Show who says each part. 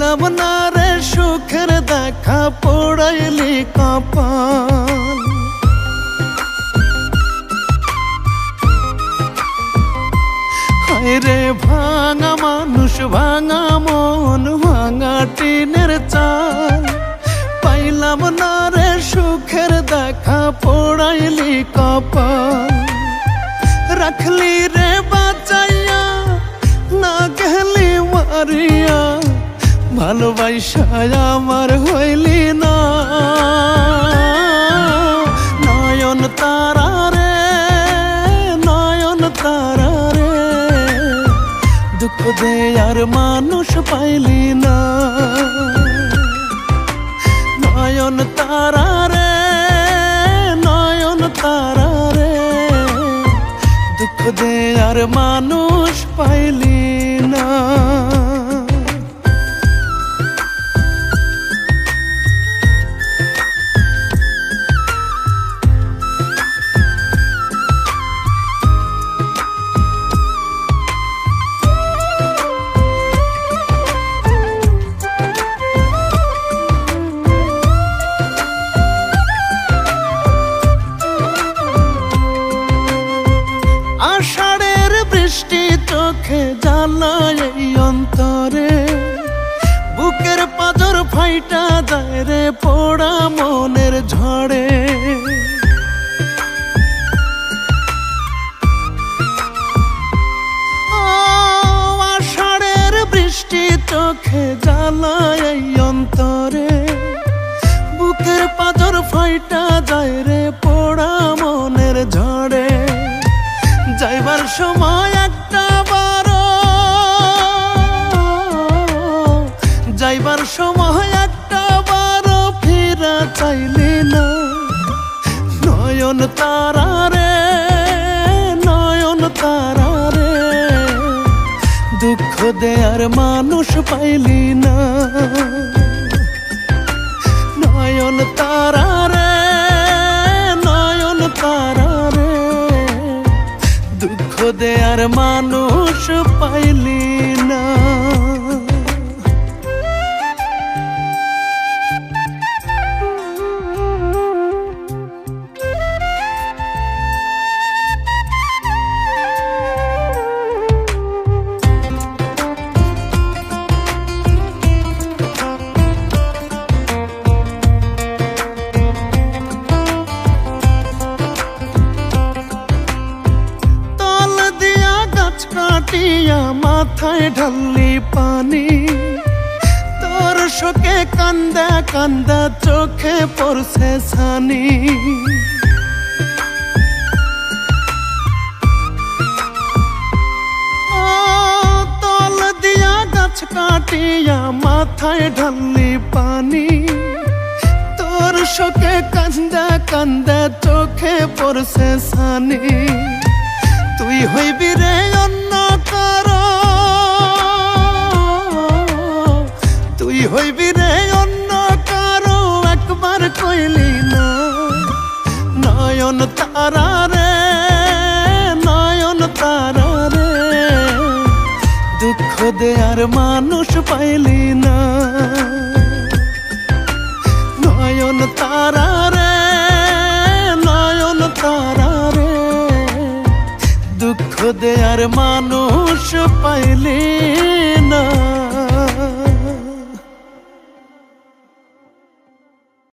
Speaker 1: পাইলাম না রে সুখের দেখা, পোড়াইলি কপাল। হায়রে ভাঙা মানুষ, ভাঙা মন, ভাঙা টিনের চাল। পাইলাম না রে সুখের দেখা, পোড়াইলি কপাল। রাখলি রে বাঁচাইয়া, না গেলি মারিয়া, ভালোবাসা আমার হইলি না। নয়ন তারা রে, নয়ন তারা রে, দুঃখ দে আর মানুষ পাইলি না। নয়ন তারা রে, নয়ন তারা রে, দুঃখ দে আর মানুষ পাইলি না। আষাঢ়ের বৃষ্টি চোখে জ্বালায় এই অন্তরে, বুকের পাঁজর ফাইটা যায় রে পোড়া মনের ঝড়ে। আষাঢ়ের বৃষ্টি চোখে জ্বালায় এই অন্তরে, বুকের পাঁজর ফাইটা যায় রে পোড়া মনের ঝড়ে। যাইবার সময় একটা বারো, যাইবার সময় একটা বারো, ফিরা চাইলি না। নয়ন তারা রে, নয়ন তারা রে, দুঃখ দে আর মানুষ পাইলি না। নয়ন তারা রে, নয়ন তারা রে, দুঃখ দে আর মানুষ পাইলি না। কাটিয়া মাথায় ঢাললি পানি, তোর শোকে কান্দা কান্দা চোখে পড়ছে ছানি। তল দিয়া গাছ কাটিয়া মাথায় ঢাললি পানি, তোর শোকে কান্দা কান্দা চোখে পড়ছে ছানি। তুই হইবি রে অন্য কারো, তুই হইবি রে অন্য কারো, একবার কইলি না। নয়ন তারা রে, নয়ন তারা রে, দুঃখ দে আর মানুষ পাইলি না। নয়ন তারা রে, নয়ন তারা রে, দুঃখ দে আর মানুষ পাইলি না।